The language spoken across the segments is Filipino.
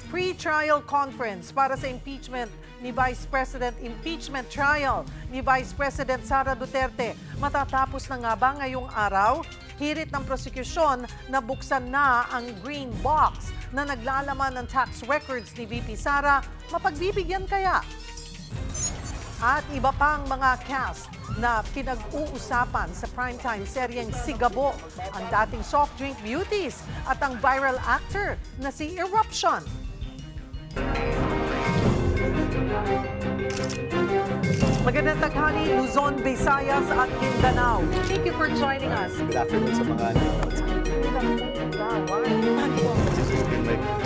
Pre-trial conference para sa impeachment trial ni Vice President Sara Duterte. Matatapos na nga ba ngayong araw? Hirit ng prosekusyon na buksan na ang green box na naglalaman ng tax records ni VP Sara. Mapagbibigyan kaya? At iba pang mga cast na pinag-uusapan sa primetime seryeng Sigabo, ang dating soft drink beauties at ang viral actor na si Eruption. Magandang taghali, Luzon, Visayas at Mindanao. Thank you for joining us. Good afternoon sa mga nanonood sa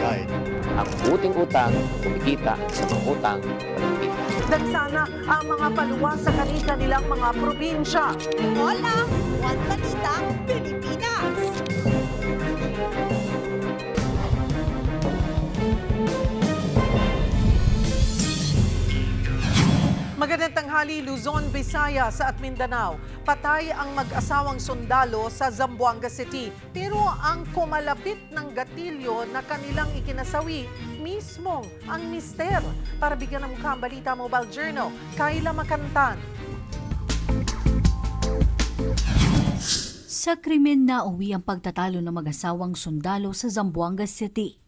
guide. Ang uting utang, kumikita sa mga utang, kumikita. Dagsana ang mga paluwa sa kanilang mga probinsya. Hola! Juan Balita, Pilipinas! Magandang tanghali, Luzon, Visayas at Mindanao. Patay ang mag-asawang sundalo sa Zamboanga City. Pero ang kumalapit ng gatilyo na kanilang ikinasawi, mismong ang mister. Para bigyan ng mukha ang Balita Mobile Journal, Kayla Makantan. Sa krimen na uwi ang pagtatalo ng mag-asawang sundalo sa Zamboanga City.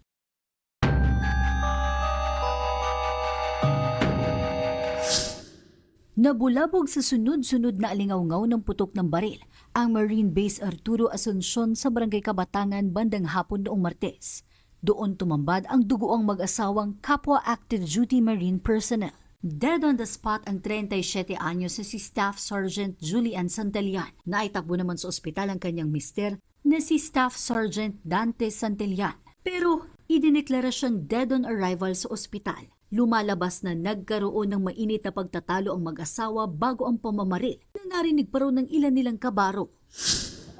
Nabulabog sa sunod-sunod na alingaw-ngaw ng putok ng baril ang Marine Base Arturo Asuncion sa Barangay Kabatangan bandang hapon noong Martes. Doon tumambad ang dugoang mag-asawang kapwa active duty Marine personnel. Dead on the spot ang 37 anyos na si Staff Sergeant Julian Santillan. Naitakbo naman sa ospital ang kanyang mister na si Staff Sergeant Dante Santillan. Pero idineklara siyang dead on arrival sa ospital. Lumalabas na nagkaroon ng mainit na pagtatalo ang mag-asawa bago ang pamamaril na narinig pa raw ng ilan nilang kabaro.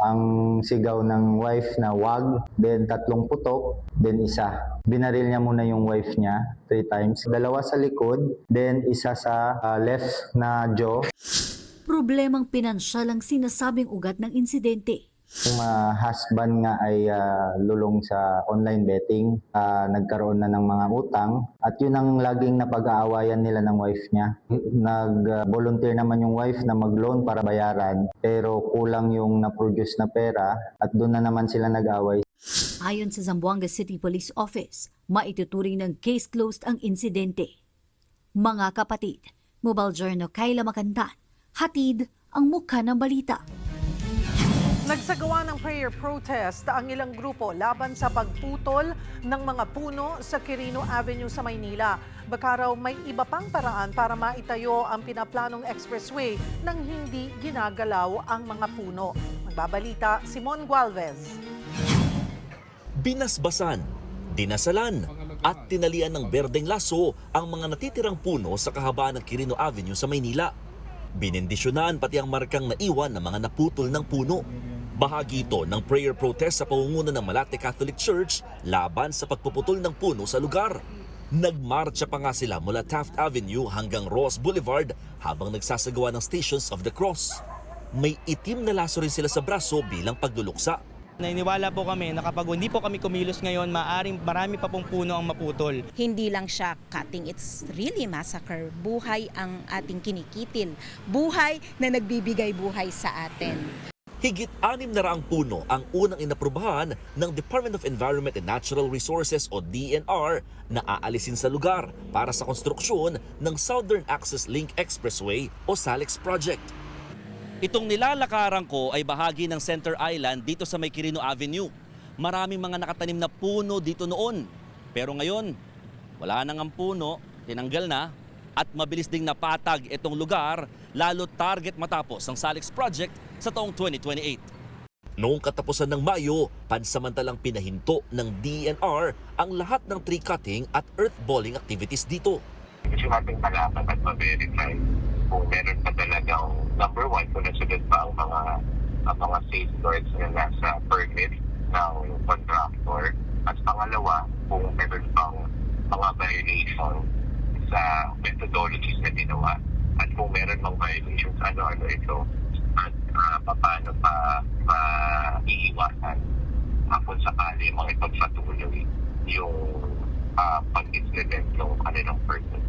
Ang sigaw ng wife na wag, then 3 putok, then isa. Binaril niya muna yung wife niya 3 times. 2 sa likod, then isa sa left na jaw. Problemang pinansyal ang sinasabing ugat ng insidente. Yung husband nga ay lulong sa online betting, nagkaroon na ng mga utang at yun ang laging napag-aawayan nila ng wife niya. Nag-volunteer naman yung wife na mag-loan para bayaran pero kulang yung na-produce na pera at doon na naman sila nag-away. Ayon sa Zamboanga City Police Office, maituturing ng case closed ang insidente. Mga kapatid, Mobile Journal Kayla Makantan, hatid ang mukha ng balita. Nagsagawa ng prayer protest ang ilang grupo laban sa pagputol ng mga puno sa Quirino Avenue sa Maynila. Baka raw may iba pang paraan para maitayo ang pinaplanong expressway nang hindi ginagalaw ang mga puno. Magbabalita, Simon Gualvez. Binasbasan, dinasalan at tinalian ng berdeng laso ang mga natitirang puno sa kahabaan ng Quirino Avenue sa Maynila. Binendisyonan pati ang markang naiwan ng mga naputol ng puno. Bahagi ito ng prayer protest sa pamumuno ng Malate Catholic Church laban sa pagpuputol ng puno sa lugar. Nagmarcha pa nga sila mula Taft Avenue hanggang Ross Boulevard habang nagsasagawa ng Stations of the Cross. May itim na laso rin sila sa braso bilang pagluluksa. Naniniwala po kami na kapag hindi po kami kumilos ngayon, marami pa pong puno ang maputol. Hindi lang siya cutting, it's really massacre. Buhay ang ating kinikitil. Buhay na nagbibigay buhay sa atin. Higit 600 puno ang unang inaprubahan ng Department of Environment and Natural Resources o DNR na aalisin sa lugar para sa konstruksyon ng Southern Access Link Expressway o SALEX project. Itong nilalakaran ko ay bahagi ng Center Island dito sa may Quirino Avenue. Maraming mga nakatanim na puno dito noon. Pero ngayon, wala nang ang puno, tinanggal na at mabilis ding napatag itong lugar, lalo target matapos ang SALEX project sa taong 2028. Noong katapusan ng Mayo, pansamantalang pinahinto ng DNR ang lahat ng tree cutting at earth balling activities dito. Gusto natin malaman at ma-verify kung meron pa talagang number 1 kung nasunod pa ang mga safeguards na nasa permit ng contractor at pangalawa kung meron pang mga violation sa methodologies na ginawa at kung meron mang violations ano ito at paano pa iiwasan kung sakali mga ipagpatuloy yung pag-incident ng kanilang person.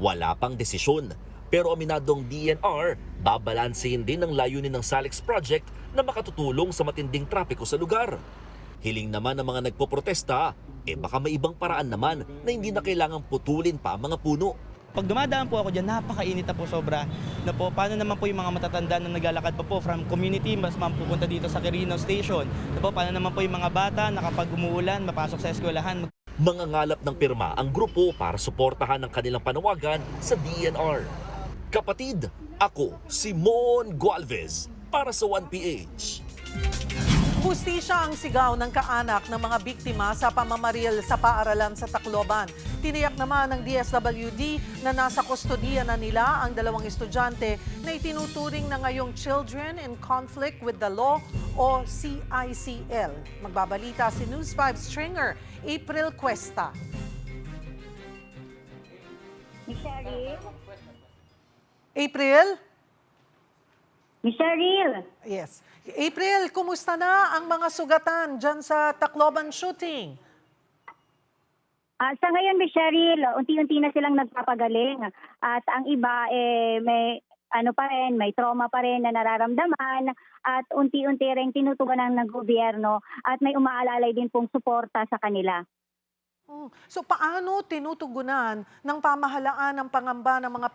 Wala pang desisyon, pero aminadong DNR, babalansehin din ang layunin ng Salix Project na makatutulong sa matinding trapiko sa lugar. Hiling naman ng mga nagpoprotesta, baka may ibang paraan naman na hindi na kailangang putulin pa ang mga puno. Pag dumadaan po ako dyan, napakainit na po sobra. Na po, paano naman po yung mga matatanda na naglalakad pa po from community, mas pupunta dito sa Quirino Station? Na po, paano naman po yung mga bata na kapag umuulan, mapasok sa eskwelahan? Mangangalap ng pirma ang grupo para suportahan ang kanilang panawagan sa DNR. Kapatid, ako si Mon Gualvez para sa 1PH. Hustisya ang sigaw ng kaanak ng mga biktima sa pamamaril sa paaralan sa Tacloban. Tiniyak naman ng DSWD na nasa kustodiya na nila ang dalawang estudyante na itinuturing na ngayong Children in Conflict with the Law o CICL. Magbabalita si News 5 stringer April Cuesta. April? Miss Cheryl, Yes. April, kumusta na ang mga sugatan dyan sa Tacloban shooting? sa ngayon Miss Cheryl, unti-unti na silang nagpapagaling at ang iba may may trauma pa rin na nararamdaman at unti-unti rin tinutugunan ng gobyerno at may umaalalay din pong suporta sa kanila. So paano tinutugunan ng pamahalaan ng pangamba ng mga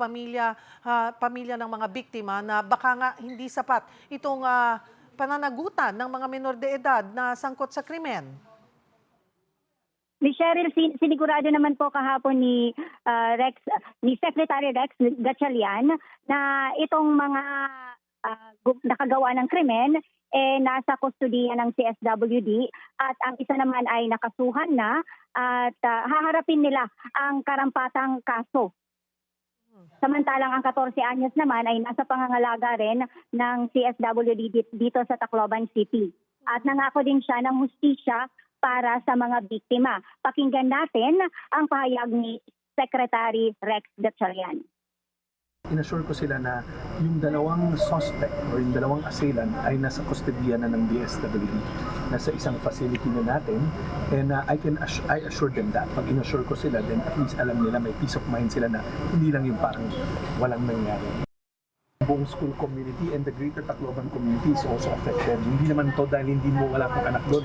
pamilya ng mga biktima na baka nga hindi sapat itong pananagutan ng mga menor de edad na sangkot sa krimen? Miss Cheryl, sinigurado naman po kahapon ni Secretary Rex Gatchalian na itong mga nakagawa ng krimen nasa kustodiya ng CSWD at ang isa naman ay nakasuhan na at haharapin nila ang karampatang kaso. Samantalang ang 14 anyos naman ay nasa pangangalaga rin ng CSWD dito sa Tacloban City. At nangako din siya ng hustisya para sa mga biktima. Pakinggan natin ang pahayag ni Secretary Rex Gatchalian. Inassure ko sila na yung dalawang suspect o yung dalawang assailant ay nasa kustodiya na ng DSWD. Nasa isang facility na natin and I assure them that. Pag inassure ko sila, then at least alam nila, may peace of mind sila na hindi lang yung parang walang nangyari. Buong school community and the greater Tacloban community is also affected. Hindi naman to dahil hindi mo wala pang anak doon.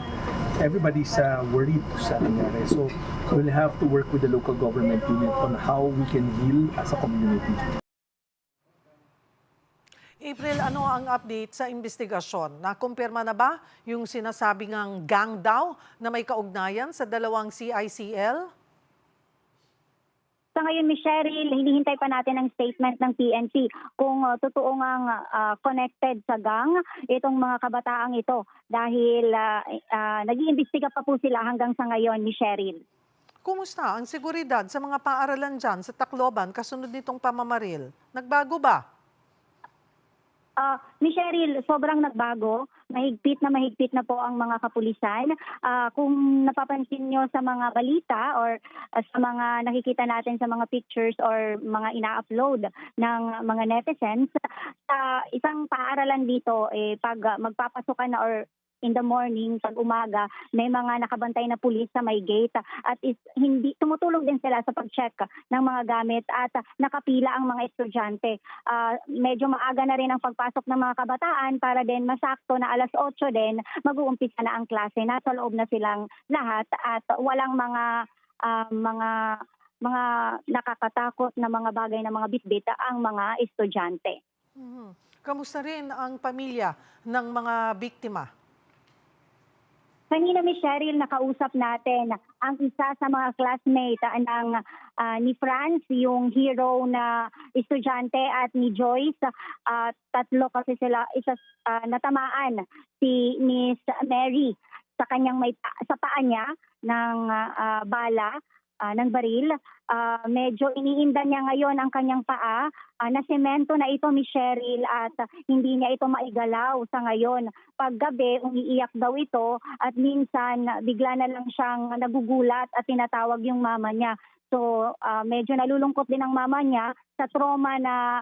Everybody's worried sa nangyari. So we'll have to work with the local government unit on how we can heal as a community. April, ano ang update sa investigasyon? Nakumpirma na ba yung sinasabi ngang gang daw na may kaugnayan sa dalawang CICL? Sa ngayon, Ms. Cheryl, hinihintay pa natin ang statement ng PNP kung totoo ngang connected sa gang itong mga kabataang ito dahil nag-iimbestiga pa po sila hanggang sa ngayon, Ms. Cheryl. Kumusta ang seguridad sa mga paaralan dyan sa Tacloban kasunod nitong pamamaril? Nagbago ba? Ms. Cheryl, sobrang nagbago. Mahigpit na po ang mga kapulisan. Kung napapansin nyo sa mga balita or sa mga nakikita natin sa mga pictures or mga ina-upload ng mga netizens, sa isang paaralan dito, pag magpapasukan na or in the morning, pag umaga, may mga nakabantay na pulis sa may gate at hindi tumutulong din sila sa pag-check ng mga gamit at nakapila ang mga estudyante. Medyo maaga na rin ang pagpasok ng mga kabataan para din masakto na 8:00 din mag-uumpisa na ang klase. Nasa loob na silang lahat at walang mga nakakatakot na mga bagay na mga bitbit ang mga estudyante. Kamusta rin ang pamilya ng mga biktima? Kanina, Ms. Cheryl, nakausap natin ang isa sa mga classmate ni Franz, yung hero na estudyante, at ni Joyce. Tatlo kasi sila, natamaan si Miss Mary sa sa paa niya ng bala ng baril. Medyo iniinda niya ngayon ang kanyang paa. Na semento na ito, Miss Cheryl, at hindi niya ito maigalaw sa ngayon. Paggabi, umiiyak daw ito at minsan bigla na lang siyang nagugulat at tinatawag yung mama niya. So medyo nalulungkot din ang mama niya sa trauma na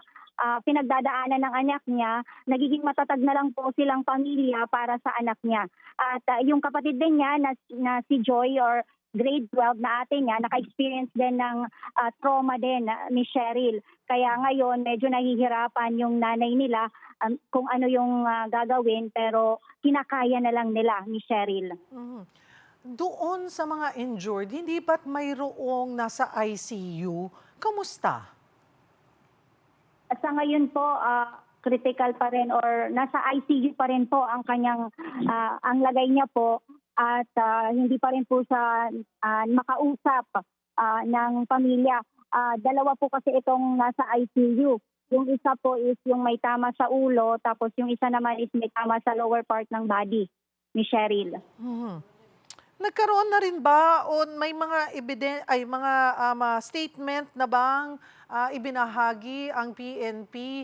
pinagdadaanan ng anak niya. Nagiging matatag na lang po silang pamilya para sa anak niya. At yung kapatid din niya na si Joy or grade 12 na ate niya, naka-experience din ng trauma din, Miss Cheryl. Kaya ngayon, medyo nahihirapan yung nanay nila kung ano yung gagawin, pero kinakaya na lang nila, Miss Cheryl. Mhm. Doon sa mga injured, hindi ba't mayroong nasa ICU? Kamusta? At sa ngayon po, critical pa rin or nasa ICU pa rin po ang kanyang, ang lagay niya po at hindi pa rin po siya makausap ng pamilya. Dalawa po kasi itong nasa ICU. Yung isa po is yung may tama sa ulo, tapos yung isa naman is may tama sa lower part ng body, ni Cheryl. Mhm. Nagkaroon na rin ba o may mga statement na bang ibinahagi ang PNP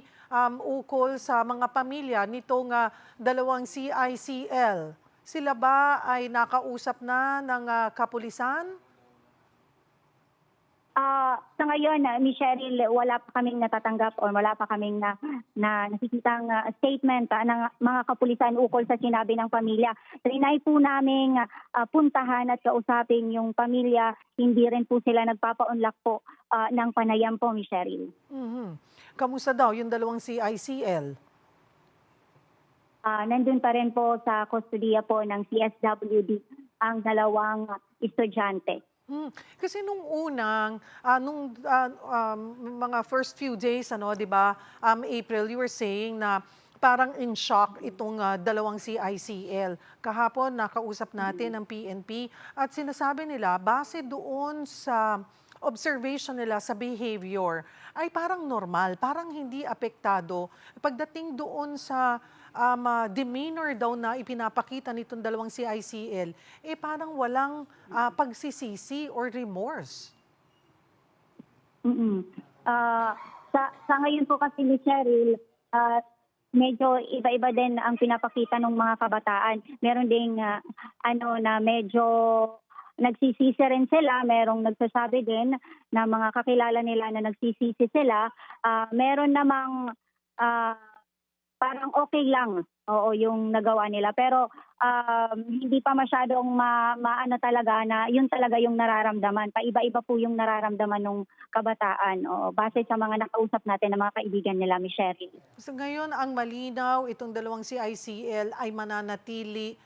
ukol sa mga pamilya nitong dalawang CICL? Sila ba ay nakausap na ng kapulisan? Sa ngayon, Miss Cheryl, wala pa kaming natatanggap o wala pa kaming nakikitang statement ng mga kapulisan ukol sa sinabi ng pamilya. Trinay po naming puntahan at kausapin yung pamilya. Hindi rin po sila nagpapaunlak po ng panayam po, Miss Cheryl. Mhm. Kamusta daw yung dalawang CICL? Nandun pa rin po sa kustodiya po ng CSWD ang dalawang estudyante. Kasi nung unang, mga first few days, 'di ba, April, you were saying na parang in shock itong dalawang CICL. Kahapon, nakausap natin ang PNP at sinasabi nila, base doon sa observation nila sa behavior, ay parang normal, parang hindi apektado. Pagdating doon sa demeanor daw na ipinapakita nitong dalawang CICL, parang walang pagsisisi or remorse. Sa ngayon po kasi ni Cheryl, medyo iba-iba din ang pinapakita ng mga kabataan. Meron ding na medyo nagsisisi rin sila, merong nagsasabi din na mga kakilala nila na nagsisisi sila. Meron namang parang okay lang, oo, yung nagawa nila. Pero hindi pa masyadong maano talaga na yun talaga yung nararamdaman. Paiba-iba po yung nararamdaman ng kabataan, oo, base sa mga nakausap natin ng mga kaibigan nila, Miss Cheryl. So ngayon, ang malinaw, itong dalawang CICL ay mananatili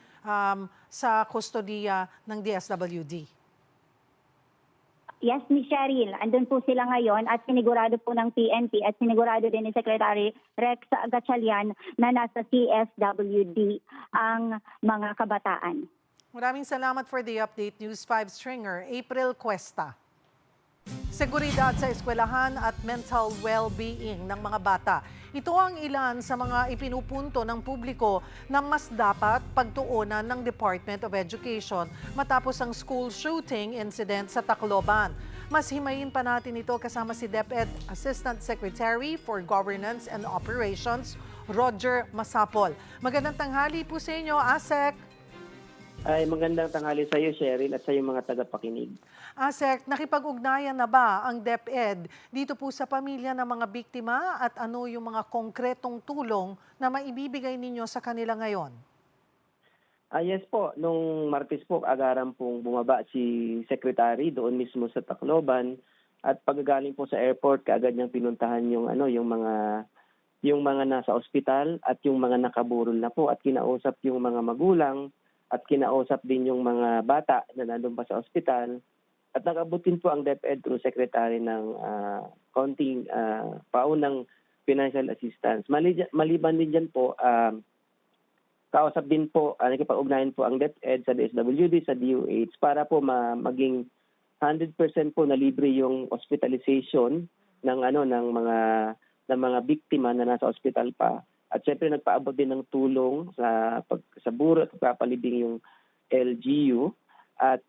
sa kustodiya ng DSWD. Yes, Miss Cheryl, andun po sila ngayon at sinigurado po ng PNP at sinigurado din ni Secretary Rex Gatchalian na nasa CSWD ang mga kabataan. Maraming salamat for the update, News 5 Stringer, April Cuesta. Seguridad sa eskwelahan at mental well-being ng mga bata. Ito ang ilan sa mga ipinupunto ng publiko na mas dapat pagtuunan ng Department of Education matapos ang school shooting incident sa Tacloban. Mas himayin pa natin ito kasama si DepEd Assistant Secretary for Governance and Operations, Roger Masapol. Magandang tanghali po sa inyo, ASEC. Ay magandang tanghali sa iyo, Cheryl, at sa iyong mga tagapakinig. ASEC, nakipag-ugnayan na ba ang DepEd dito po sa pamilya ng mga biktima at ano yung mga konkretong tulong na maibibigay ninyo sa kanila ngayon? Yes po, nung Martes po, agaran pong bumaba si Secretary doon mismo sa Tacloban at paggaling po sa airport, kaagad niyang pinuntahan yung mga nasa ospital at yung mga nakaburol na po at kinausap yung mga magulang at kinausap din yung mga bata na nandun pa sa ospital at nakabutin po ang DepEd through Secretary ng konting paunang financial assistance. Maliban din dyan po, kausap din po, nakipag-ugnayan po ang DepEd sa DSWD, sa DOH para po maging 100% po na libre yung hospitalization ng mga biktima na nasa ospital pa. At syempre nagpaabot din ng tulong sa buro at pagpapalibing yung LGU. At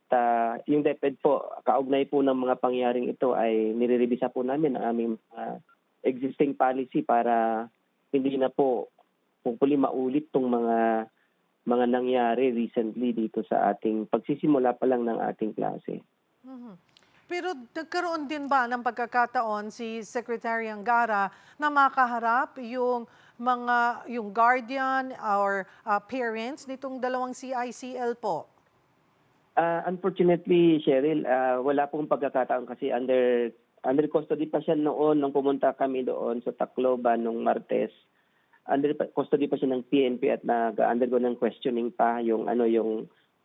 yung DepEd po, kaugnay po ng mga pangyaring ito ay nire-revisa po namin ang aming existing policy para hindi na po hopefully maulit tong mga nangyari recently dito sa ating pagsisimula pa lang ng ating klase. Pero nagkaroon din ba ng pagkakataon si Secretary Angara na makaharap yung guardian or parents nitong dalawang CICL po? Unfortunately, Cheryl, wala pong pagkakataon kasi under custody pa siya noon nung pumunta kami doon sa Tacloban nung Martes. Under custody pa siya ng PNP at nag-undergo ng questioning pa yung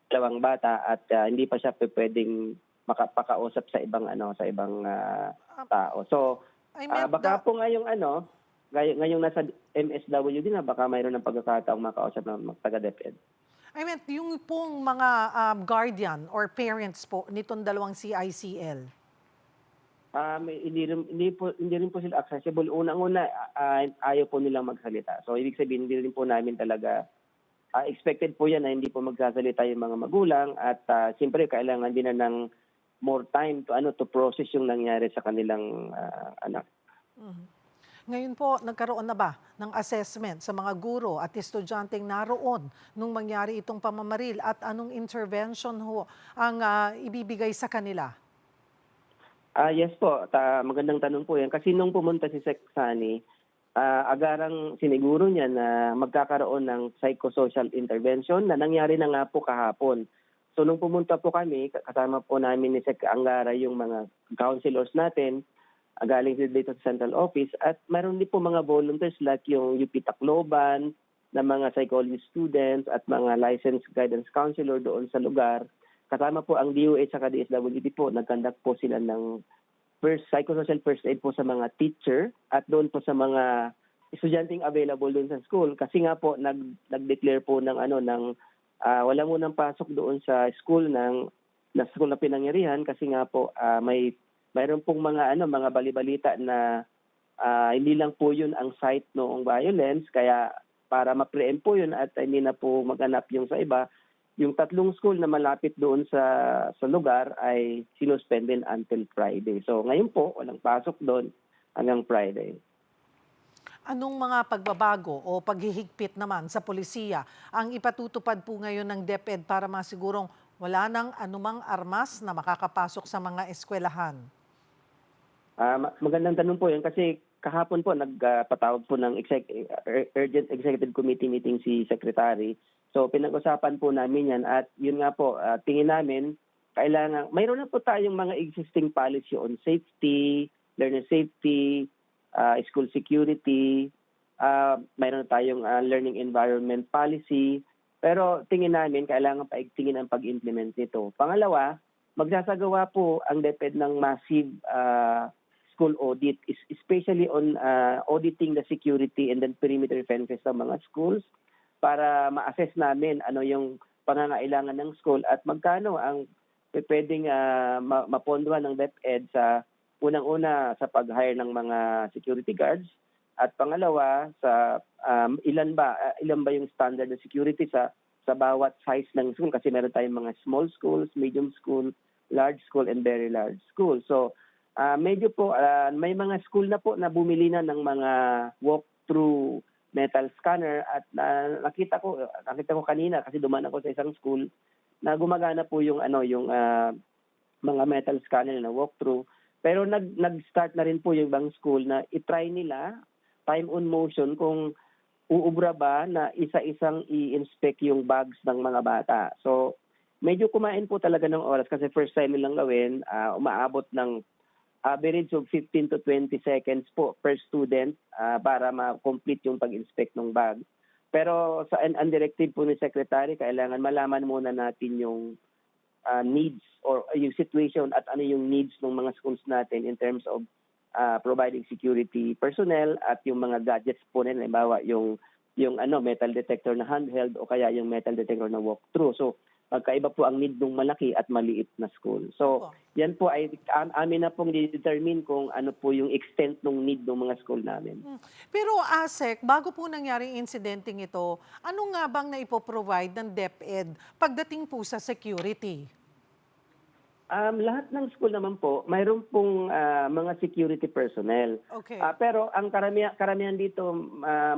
dalawang bata at hindi pa siya pwedeng makapakausap sa ibang tao. So I meant baka po ngayong nasa MSWD na baka mayroon ng pagkakataong makausap ng taga-DepEd. I meant yung pong mga guardian or parents po nitong dalawang CICL. Hindi rin po sila accessible. Unang-una, ayaw po nilang magsalita. So, ibig sabihin, hindi rin po namin talaga expected po yan na hindi po magsasalita yung mga magulang at siyempre, kailangan din na ng more time to process yung nangyari sa kanilang anak. Ngayon po, nagkaroon na ba ng assessment sa mga guro at estudyanteng naroon nung mangyari itong pamamaril at anong intervention ho ang ibibigay sa kanila? Yes po, magandang tanong po yan. Kasi nung pumunta si Sec Sani, agarang siniguro niya na magkakaroon ng psychosocial intervention na nangyari na nga po kahapon. So nung pumunta po kami, kasama po namin ni Sec Angara yung mga counselors natin, galing dito sa central office at mayroon din po mga volunteers like yung UP Tacloban na mga psychology students at mga licensed guidance counselor doon sa lugar. Kasama po ang DOH at DSWD po, nag-conduct po sila ng psychosocial first aid po sa mga teacher at doon po sa mga estudyanteng available doon sa school kasi nga po nag-declare po ng wala munang pasok doon sa school na school na pinangyarihan kasi nga po mayroon pong mga balibalita na hindi lang po yun ang site noong violence kaya para ma-preempt po yun at hindi na po maganap yung sa iba. Yung 3 school na malapit doon sa lugar ay sinuspended until Friday. So ngayon po walang pasok doon hanggang Friday. Anong mga pagbabago o paghihigpit naman sa polisiya ang ipatutupad po ngayon ng DepEd para masigurong wala nang anumang armas na makakapasok sa mga eskwelahan? Magandang tanong po yan kasi kahapon po nagpatawag po ng urgent executive committee meeting si Secretary. So pinag-usapan po namin yan at yun nga po, tingin namin kailangan, mayroon na po tayong mga existing policy on safety, learner safety, school security, mayroon na tayong learning environment policy. Pero tingin namin kailangan paigtingin ang pag-implement nito. Pangalawa, magsasagawa po ang DepEd ng massive school audit, especially on auditing the security and then perimeter fences ng mga schools para ma-assess namin ano yung pangangailangan ng school at magkano ang pwedeng mapondohan ng DepEd sa unang-una sa pag-hire ng mga security guards at pangalawa sa ilan ba yung standard ng security sa bawat size ng school kasi meron tayong mga small schools, medium school, large school and very large school. So medyo po may mga school na po na bumili na ng mga walk-through metal scanner at nakita ko kanina kasi dumaan ako sa isang school na gumagana po yung mga metal scanner na walk-through. Pero nag-start na rin po yung ibang school na i-try nila time on motion kung uubra ba na isa-isang i-inspect yung bags ng mga bata. So medyo kumain po talaga ng oras kasi first time nilang gawin, umaabot ng average of 15 to 20 seconds po per student para ma-complete yung pag-inspect ng bag. Pero sa ang directive po ni Secretary, kailangan malaman muna natin yung needs or yung situation at ano yung needs ng mga schools natin in terms of providing security personnel at yung mga gadgets po nila, halimbawa yung metal detector na handheld o kaya yung metal detector na walk-through. So magkaiba po ang need ng malaki at maliit na school. So, yan po ay amin na pong determine kung ano po yung extent ng need ng mga school namin. Pero ASEC, bago po nangyari insidenteng ito, ano nga bang naipoprovide ng DepEd pagdating po sa security? Lahat ng school naman po, mayroon pong mga security personnel. Okay. Pero ang karamihan dito,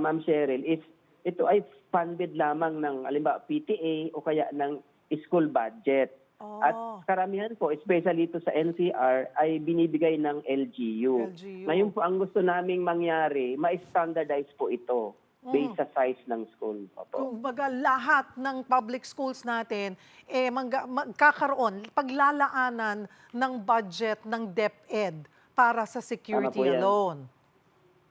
Ma'am Cheryl, is ito ay funded lamang ng halimbawa PTA o kaya ng school budget. At karamihan po, especially ito sa NCR, ay binibigay ng LGU. Ngayon po, ang gusto naming mangyari, ma-standardize po ito. based sa size ng school. Opo. Kumbaga lahat ng public schools natin magkakaroon, paglalaanan ng budget ng DepEd para sa security yan. alone.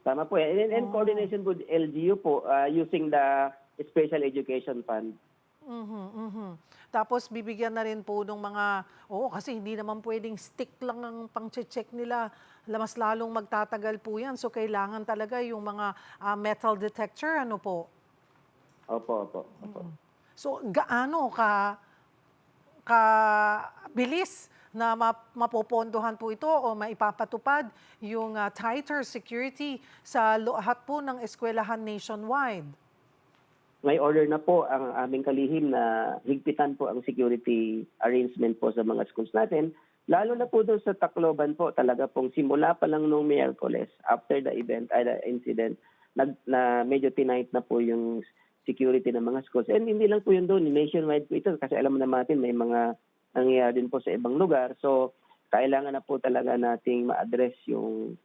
Tama po yan. And coordination with LGU po using the Special Education Fund. Tapos bibigyan na rin po ng mga, kasi hindi naman pwedeng stick lang ang pang-check nila. Mas lalong magtatagal po yan. So kailangan talaga yung mga metal detector, ano po? Opo. So gaano bilis na mapopondohan po ito o maipapatupad yung tighter security sa lahat po ng eskwelahan nationwide? May order na po ang aming kalihim na higpitan po ang security arrangement po sa mga schools natin. Lalo na po doon sa Tacloban po, talaga pong simula pa lang nung Miyerkules, after the incident, na medyo tinight na po yung security ng mga schools. And hindi lang po yun doon, nationwide po ito kasi alam naman natin may mga nangyayari din po sa ibang lugar. So, kailangan na po talaga nating ma-address yung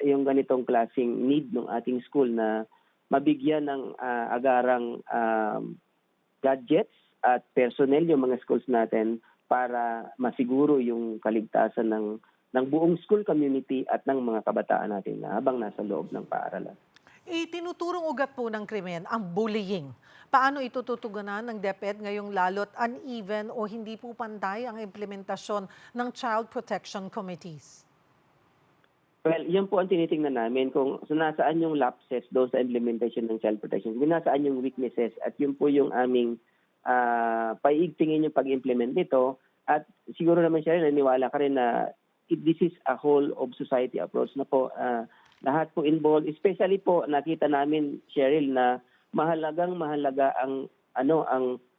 ganitong klaseng need ng ating school na mabigyan ng agarang gadgets at personnel yung mga schools natin para masiguro yung kaligtasan ng buong school community at ng mga kabataan natin na habang nasa loob ng paaralan. Tinuturong ugat po ng krimen ang bullying. Paano ito tutugunan ng DepEd ngayong lalot uneven o hindi po pantay ang implementasyon ng Child Protection Committees? Well, yan po ang tinitingnan namin kung nasaan yung lapses doon sa implementation ng child protection, nasaan yung weaknesses at yun po yung aming paiigtingin yung pag-implement nito at siguro naman siya rin naniwala ka rin na this is a whole of society approach na po lahat po involved, especially po nakita namin Cheryl na mahalaga ang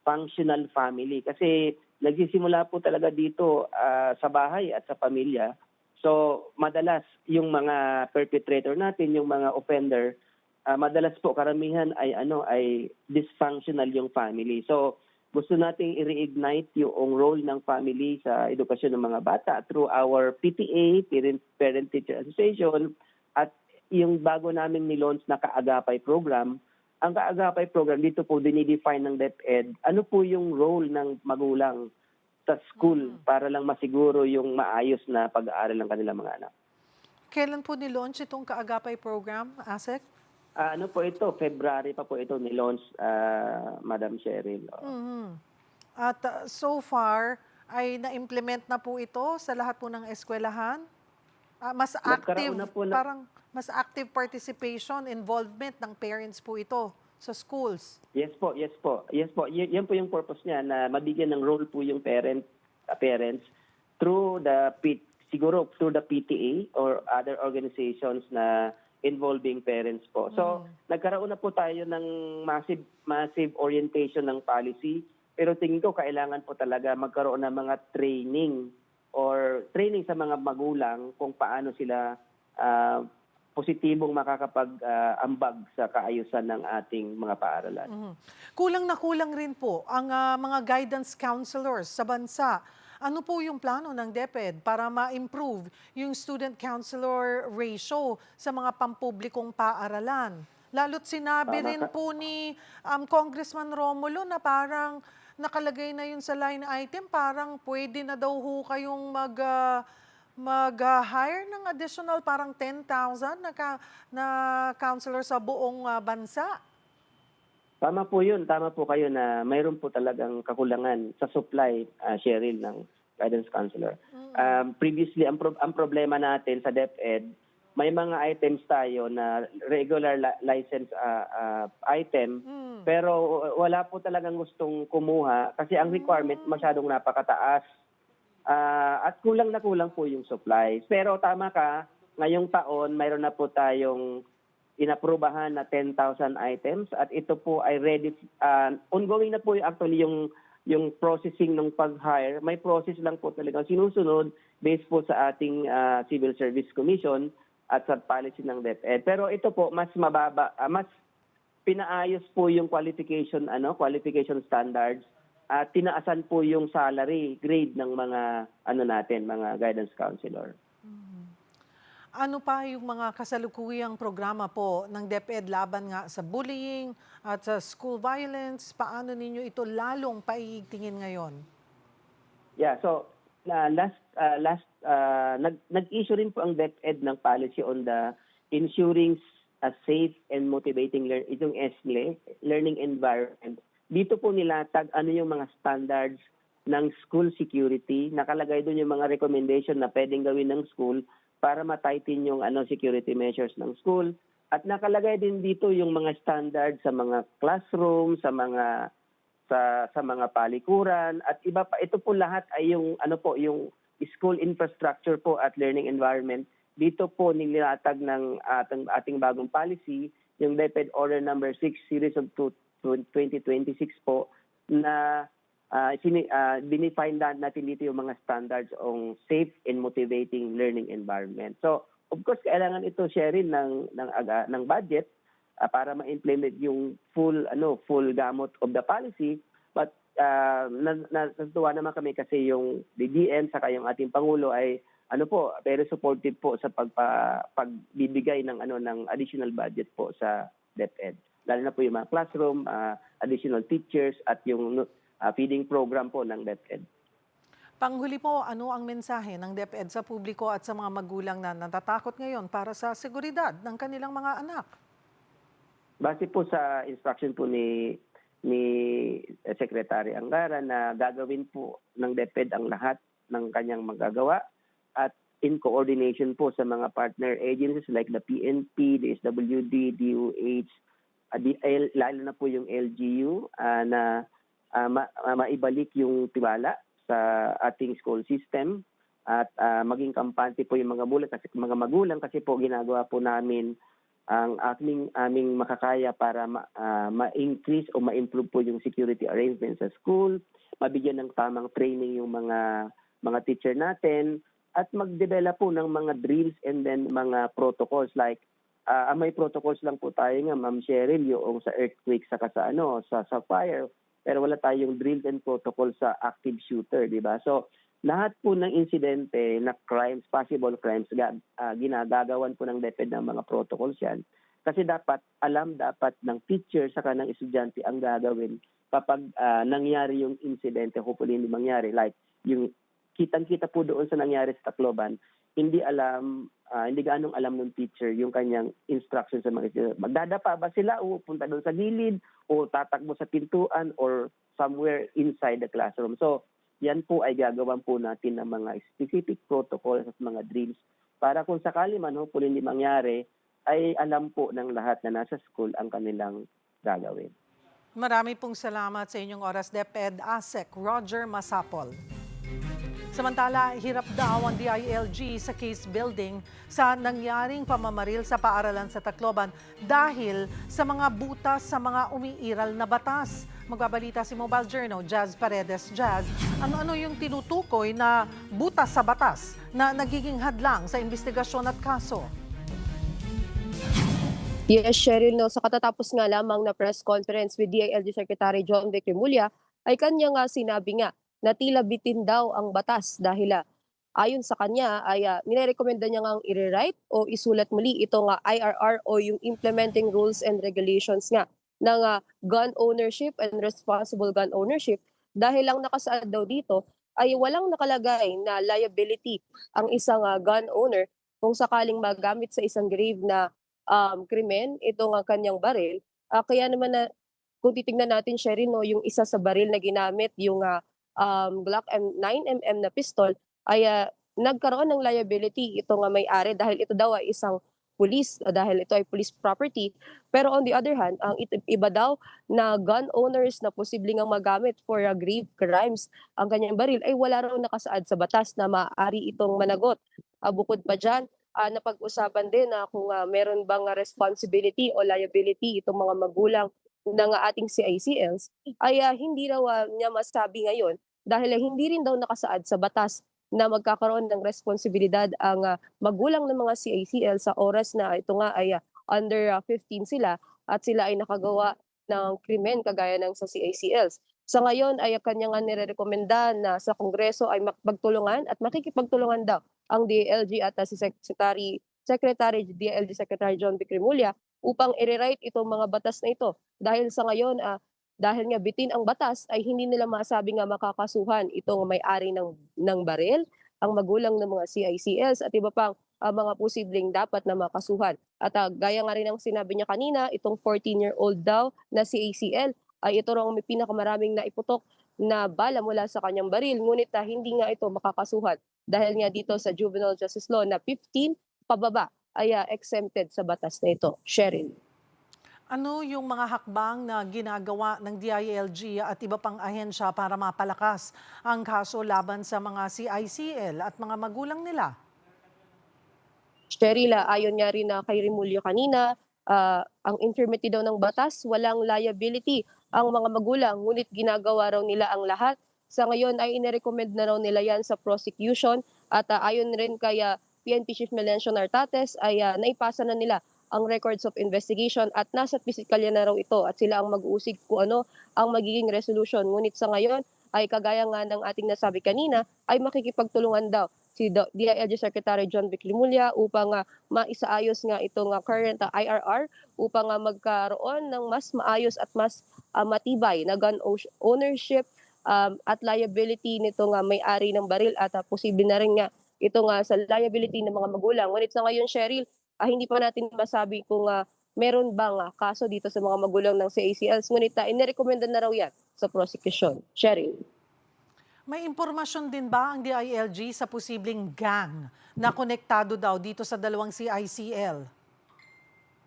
functional family kasi nagsisimula po talaga dito sa bahay at sa pamilya. So, madalas yung mga perpetrator natin, yung mga offender, madalas po karamihan ay dysfunctional yung family. So, gusto nating i-reignite yung role ng family sa edukasyon ng mga bata through our PTA, Parent Teacher Association, at yung bago naming nilaunch na Kaagapay program. Ang Kaagapay program, dito po dinidefine ng DepEd, ano po yung role ng magulang sa school para lang masiguro yung maayos na pag-aaral ng kanilang mga anak. Kailan po nilaunch itong Kaagapay program, ASEC? Ano po ito? February pa po ito nilaunch, Madam Cheryl. At so far, ay na-implement na po ito sa lahat po ng eskwelahan? Mas active, mas active participation, involvement ng parents po ito sa schools. Yes po. Yan po yung purpose niya na mabigyan ng role po yung parents through the PTA or other organizations na involving parents po. So, nagkaroon na po tayo ng massive orientation ng policy, pero tingin ko kailangan po talaga magkaroon ng mga training sa mga magulang kung paano sila positibong makakapag-ambag sa kaayusan ng ating mga paaralan. Kulang na kulang rin po ang mga guidance counselors sa bansa. Ano po yung plano ng DepEd para ma-improve yung student counselor ratio sa mga pampublikong paaralan? Lalo't sinabi rin po ni Congressman Romulo na parang nakalagay na yun sa line item, parang pwede na daw ho kayong mag-hire ng additional parang 10,000 na counselor sa buong bansa. Tama po yun. Tama po kayo na mayroon po talagang kakulangan sa supply, Cheryl, ng guidance counselor. Previously, ang problema natin sa DepEd, may mga items tayo na regular license item, pero wala po talagang gustong kumuha kasi ang requirement masyadong napakataas. At kulang na kulang po yung supplies. Pero tama ka, ngayong taon, mayroon na po tayong inaprubahan na 10,000 items at ito po ay ready, ongoing na po actually yung processing ng pag-hire. May process lang po talaga sinusunod based po sa ating Civil Service Commission at sa policy ng DepEd. Pero ito po mas mababa, mas pinaayos po yung qualification standards at tinaasan po yung salary grade ng mga mga guidance counselor. Ano pa yung mga kasalukuyang programa po ng DepEd laban nga sa bullying at sa school violence? Paano ninyo ito lalong paiigtingin ngayon? Yeah, so nag-issue rin po ang DepEd ng policy on the ensuring a safe and motivating itong SLE, learning environment. Dito po nilatag ano yung mga standards ng school security. Nakalagay doon yung mga recommendation na pwedeng gawin ng school para ma-tighten yung security measures ng school. At nakalagay din dito yung mga standards sa mga classroom, sa mga palikuran at iba pa. Ito po lahat ay yung yung school infrastructure po at learning environment. Dito po nilatag ng ating bagong policy, yung DepEd Order number 6 series of 2026 po na dinefine natin dito yung mga standards on safe and motivating learning environment. So, of course, kailangan ito share rin ng budget para ma-implement yung full gamut of the policy. But natutuwa naman kami kasi yung DDM saka yung ating Pangulo ay very supportive po sa pagbibigay ng additional budget po sa DepEd. Lalo na po yung mga classroom, additional teachers at yung feeding program po ng DepEd. Panghuli po, ano ang mensahe ng DepEd sa publiko at sa mga magulang na natatakot ngayon para sa seguridad ng kanilang mga anak? Base po sa instruction po ni Secretary Angara na gagawin po ng DepEd ang lahat ng kanyang magagawa at in coordination po sa mga partner agencies like the PNP, the SWD, DOH, lalo na po yung LGU na maibalik yung tiwala sa ating school system at maging kampante po yung mga magulang kasi po ginagawa po namin ang aming makakaya para ma-increase o ma-improve po yung security arrangements sa school, mabigyan ng tamang training yung mga teacher natin at mag-develop po ng mga drills and then mga protocols like may protocols lang po tayo nga Ma'am Cheryl yung sa earthquake saka sa fire. Pero wala tayong drills and protocol sa active shooter, di ba? So, lahat po ng insidente na crimes, possible crimes, ginagagawan po ng DepEd ng mga protocols yan. Kasi alam ng teacher saka ng estudyante ang gagawin kapag nangyari yung insidente, hopefully hindi mangyari. Like, yung kitang-kita po doon sa nangyari sa Tacloban, hindi ganong alam ng teacher yung kanyang instructions sa mga estudyante. Magdadapa ba sila o punta doon sa gilid o tatakbo sa pintuan or somewhere inside the classroom. So, yan po ay gagawan po natin ng mga specific protocols at mga drills para kung sakali man hopefully hindi mangyari, ay alam po ng lahat na nasa school ang kanilang gagawin. Marami pong salamat sa inyong oras, DepEd ASEC Roger Masapol. Samantala, hirap daw ang DILG sa case building sa nangyaring pamamaril sa paaralan sa Tacloban dahil sa mga butas sa mga umiiral na batas. Magbabalita si Mobile Journal, Jazz Paredes. Jazz, ano-ano yung tinutukoy na butas sa batas na nagiging hadlang sa investigasyon at kaso? Yes, Cheryl, sa katatapos nga lamang na press conference with DILG Secretary John Vic Remulla ay kanya nga sinabi nga na tila bitin daw ang batas dahil ayon sa kanya ay nirekomenda niya ngang i-rewrite o isulat muli itong IRR o yung Implementing Rules and Regulations nga ng gun ownership and responsible gun ownership dahil lang nakasaad daw dito ay walang nakalagay na liability ang isang gun owner kung sakaling magamit sa isang grave na krimen itong kanyang baril. Kaya naman na kung titingnan natin, Sherry, yung isa sa baril na ginamit, yung Glock 9mm na pistol, ay nagkaroon ng liability itong may-ari dahil ito daw ay isang police, dahil ito ay police property. Pero on the other hand, ang iba daw na gun owners na posibleng ang magamit for grave crimes, ang kanyang baril ay wala raw nakasaad sa batas na maaari itong managot. Bukod pa dyan, napag-usapan din na kung meron bang responsibility o liability itong mga magulang ng ating CICLs, ay hindi raw niya masabi ngayon dahil hindi rin daw nakasaad sa batas na magkakaroon ng responsibilidad ang magulang ng mga CICL sa oras na ito nga ay under 15 sila at sila ay nakagawa ng krimen kagaya ng sa CICLs. Sa ngayon ay kanya nga nirekomenda na sa Kongreso ay magtulungan at makikipagtulungan daw ang DILG at si Secretary DILG Secretary John Vic Remulla upang i-rewrite itong mga batas na ito. Dahil sa ngayon, dahil nga bitin ang batas ay hindi nila masabi nga makakasuhan itong may-ari ng baril, ang magulang ng mga CICLs at iba pang mga posibleng dapat na makasuhan. At gaya nga rin ang sinabi niya kanina, itong 14-year-old daw na CACL ay ito raw ang may pinakamaraming naiputok na bala mula sa kanyang baril. Ngunit hindi nga ito makakasuhan dahil nga dito sa Juvenile Justice Law na 15 pababa ay exempted sa batas na ito. Sheryl. Ano yung mga hakbang na ginagawa ng DILG at iba pang ahensya para mapalakas ang kaso laban sa mga CICL at mga magulang nila? Sheryl, ayon nga rin na kay Remulla kanina, ang infirmity daw ng batas, walang liability ang mga magulang, ngunit ginagawa raw nila ang lahat. Sa ngayon ay inirecommend na raw nila yan sa prosecution at ayon rin kay PNP Chief Melencio Nartates ay naipasa na nila ang records of investigation at nasa piskalya na raw ito at sila ang mag-uusig kung ano ang magiging resolution. Ngunit sa ngayon ay kagaya nga ng ating nasabi kanina ay makikipagtulungan daw si DILG Secretary John Vic Remulla upang maisaayos nga itong current IRR upang magkaroon ng mas maayos at mas matibay na gun ownership at liability nito nga may-ari ng baril at posible na rin nga ito nga sa liability ng mga magulang. Ngunit sa ngayon, Sheryl, hindi pa natin masabi kung meron bang kaso dito sa mga magulang ng CACLs. Ngunit inirekomenda na raw yan sa prosecution. Sheryl. May impormasyon din ba ang DILG sa posibleng gang na konektado daw dito sa dalawang CICL?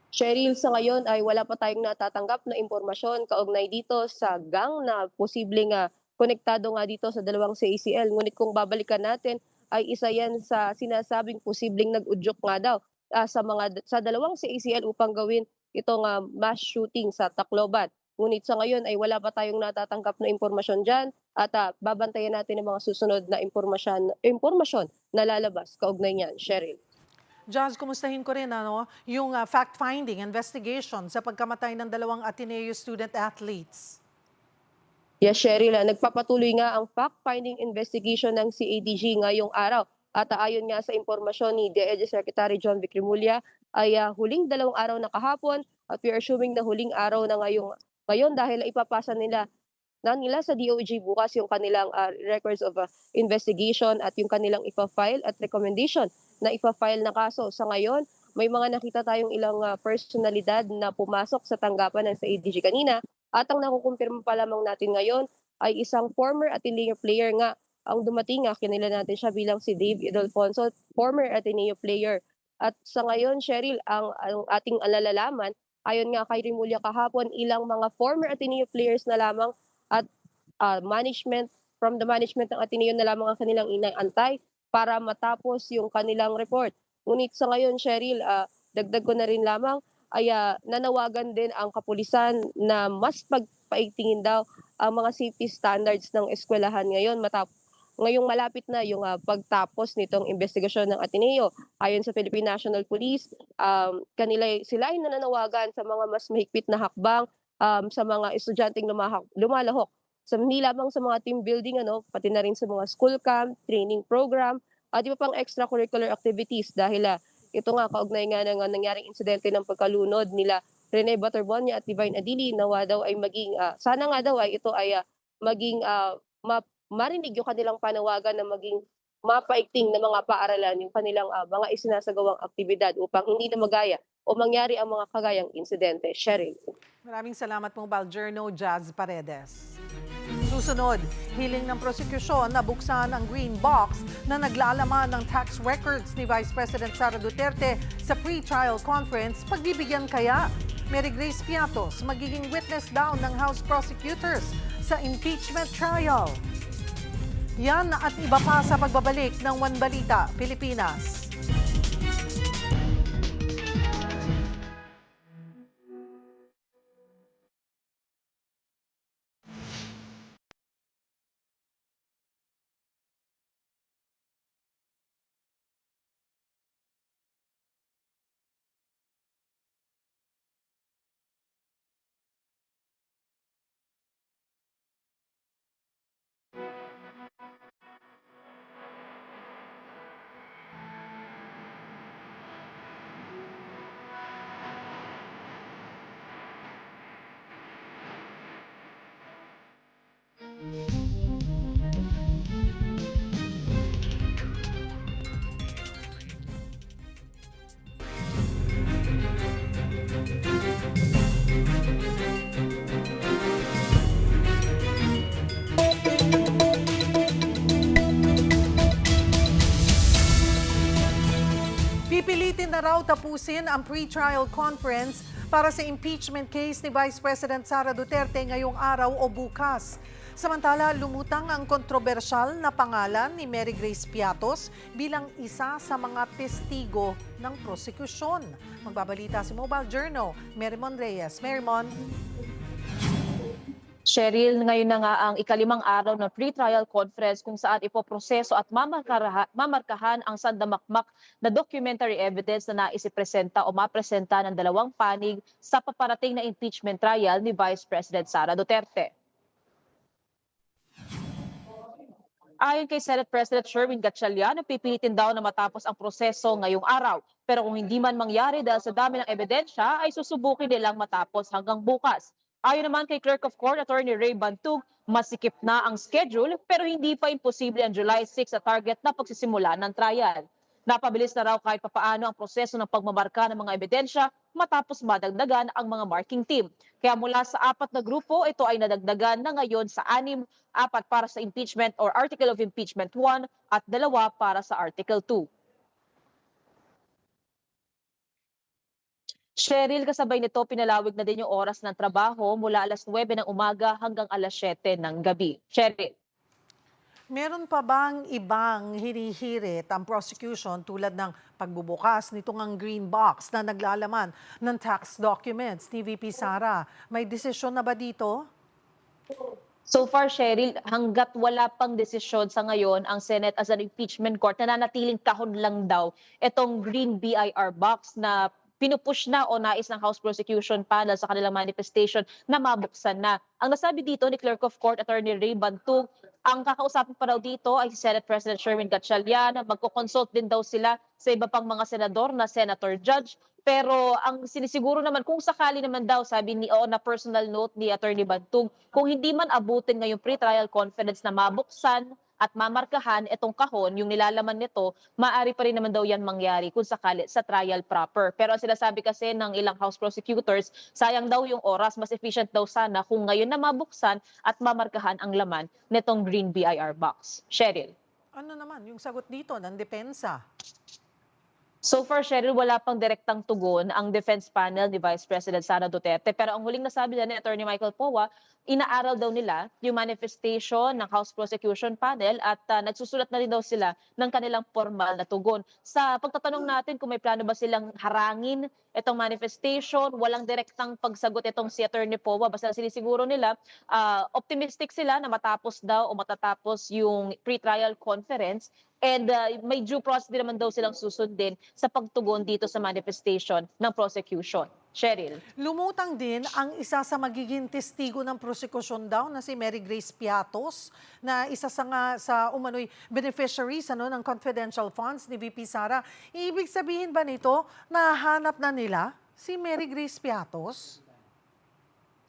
Sheryl, sa ngayon ay wala pa tayong natatanggap na impormasyon kaugnay dito sa gang na posibleng konektado nga dito sa dalawang CACL. Ngunit kung babalikan natin ay isa yan sa sinasabing posibleng nag-udyok nga daw sa dalawang CACL upang gawin itong mass shooting sa Tacloban. Ngunit sa ngayon ay wala pa tayong natatanggap na impormasyon dyan at babantayan natin ang mga susunod na impormasyon na lalabas kaugnay niyan. Sheryl. Jazz, kumustahin ko rin yung fact-finding investigation sa pagkamatay ng dalawang Ateneo student athletes. Yes, Sheryl, nagpapatuloy nga ang fact-finding investigation ng CADG ngayong araw. At ayon nga sa impormasyon ni DILG Secretary John Vic Remulla ay huling 2 araw na kahapon at we are assuming na huling araw na ngayon dahil ipapasa nila sa DOJ bukas yung kanilang records of investigation at yung kanilang ipa-file at recommendation na ipa-file na kaso. Sa ngayon, may mga nakita tayong ilang personalidad na pumasok sa tanggapan ng CADG kanina at ang nakukumpirma pa lamang natin ngayon ay isang former Ateneo player nga ang dumating. Kinila natin siya bilang si Dave Idolfonso, former Ateneo player. At sa ngayon, Sheryl, ang ating alalaman, ayon nga kay Remulla kahapon, ilang mga former Ateneo players na lamang at from the management ng Ateneo na lamang ang kanilang inaantay para matapos yung kanilang report. Ngunit sa ngayon, Sheryl, dagdag ko na rin lamang, ay nanawagan din ang kapulisan na mas pagpaigtingin daw ang mga safety standards ng eskwelahan ngayon ngayong malapit na yung pagtapos nitong investigasyon ng Ateneo. Ayon sa Philippine National Police, sila ay nananawagan sa mga mas mahigpit na hakbang sa mga estudyanteng lumalahok. Hindi lamang sa mga team building, pati na rin sa mga school camp, training program, at iba pang extracurricular activities dahil ito nga kaugnay nga ng nangyaring insidente ng pagkalunod nila Rene Baterbonia at Divine Adili nawa daw ay maging, sana nga daw ay ito ay maging marinig yung kanilang panawagan na maging mapaigting na mga paaralan yung kanilang mga isinasagawang aktibidad upang hindi na magaya o mangyari ang mga kagayang insidente. Sheryl. Maraming salamat pong Baljerno Jazz Paredes. Susunod, hiling ng prosekusyon na buksan ang green box na naglalaman ng tax records ni Vice President Sara Duterte sa pre-trial conference. Pagbibigyan kaya? Mary Grace Piatos, magiging witness daw ng House prosecutors sa impeachment trial. Yan at iba pa sa pagbabalik ng One Balita, Pilipinas. Pipilitin na raw tapusin ang pre-trial conference para sa impeachment case ni Vice President Sara Duterte ngayong araw o bukas. Samantala, lumutang ang kontrobersyal na pangalan ni Mary Grace Piatos bilang isa sa mga testigo ng prosekusyon. Magbabalita si Mobile Journal, Merrimon Reyes. Merrimon. Cheryl, ngayon na nga ang ikalimang araw ng pre-trial conference kung saan ipoproseso at mamarkahan ang sandamakmak na documentary evidence na naisipresenta o mapresenta ng dalawang panig sa paparating na impeachment trial ni Vice President Sara Duterte. Ayon kay Senate President Sherwin Gatchalian, pipilitin daw na matapos ang proseso ngayong araw. Pero kung hindi man mangyari dahil sa dami ng ebidensya, ay susubukin nilang matapos hanggang bukas. Ayon naman kay Clerk of Court Attorney Ray Bantug, masikip na ang schedule pero hindi pa imposible ang July 6 na target na pagsisimula ng trial. Napabilis na raw kahit papaano ang proseso ng pagmamarka ng mga ebidensya matapos madagdagan ang mga marking team. Kaya mula sa 4 na grupo, ito ay nadagdagan na ngayon sa 6, 4 para sa impeachment or Article of Impeachment 1 at 2 para sa Article 2. Cheryl, kasabay nito pinalawig na din yung oras ng trabaho mula alas 9 ng umaga hanggang alas 7 ng gabi. Cheryl. Meron pa bang ibang hinihirit ang prosecution tulad ng pagbubukas nitong ang green box na naglalaman ng tax documents ni VP Sara? May desisyon na ba dito? So far, Cheryl, hanggat wala pang desisyon sa ngayon ang Senate as an impeachment court, nananatiling kahon lang daw itong green BIR box na pinupush na o nais ng House Prosecution Panel sa kanilang manifestation na mabuksan na. Ang nasabi dito ni Clerk of Court Attorney Ray Bantug, ang kakausapin pa daw dito ay si Senate President Sherwin Gatchalian. Magko-consult din daw sila sa iba pang mga senador na senator judge. Pero ang sinisiguro naman, kung sakali naman daw, sabi ni na personal note ni Attorney Bantug, kung hindi man abutin ngayong pre-trial conference na mabuksan at mamarkahan itong kahon, yung nilalaman nito, maaari pa rin naman daw yan mangyari kung sakali sa trial proper. Pero ang sinasabi kasi ng ilang House prosecutors, sayang daw yung oras, mas efficient daw sana kung ngayon na mabuksan at mamarkahan ang laman nitong green BIR box. Cheryl. Ano naman yung sagot dito ng depensa? So far, Cheryl, wala pang direktang tugon ang defense panel ni Vice President Sara Duterte. Pero ang huling nasabi na ni Attorney Michael Powa, inaaral daw nila yung manifestation ng House Prosecution Panel at nagsusulat na rin daw sila ng kanilang formal na tugon. Sa pagtatanong natin kung may plano ba silang harangin itong manifestation, walang direktang pagsagot itong si Attorney Powa. Basta sinisiguro nila, optimistic sila na matapos daw o matatapos yung pre-trial conference. And may due process din naman daw silang susundin sa pagtugon dito sa manifestation ng prosecution. Cheryl. Lumutang din ang isa sa magiging testigo ng prosekusyon daw na si Mary Grace Piatos na isa sa umano'y beneficiaries ng confidential funds ni VP Sara. Ibig sabihin ba nito na hanap na nila si Mary Grace Piatos?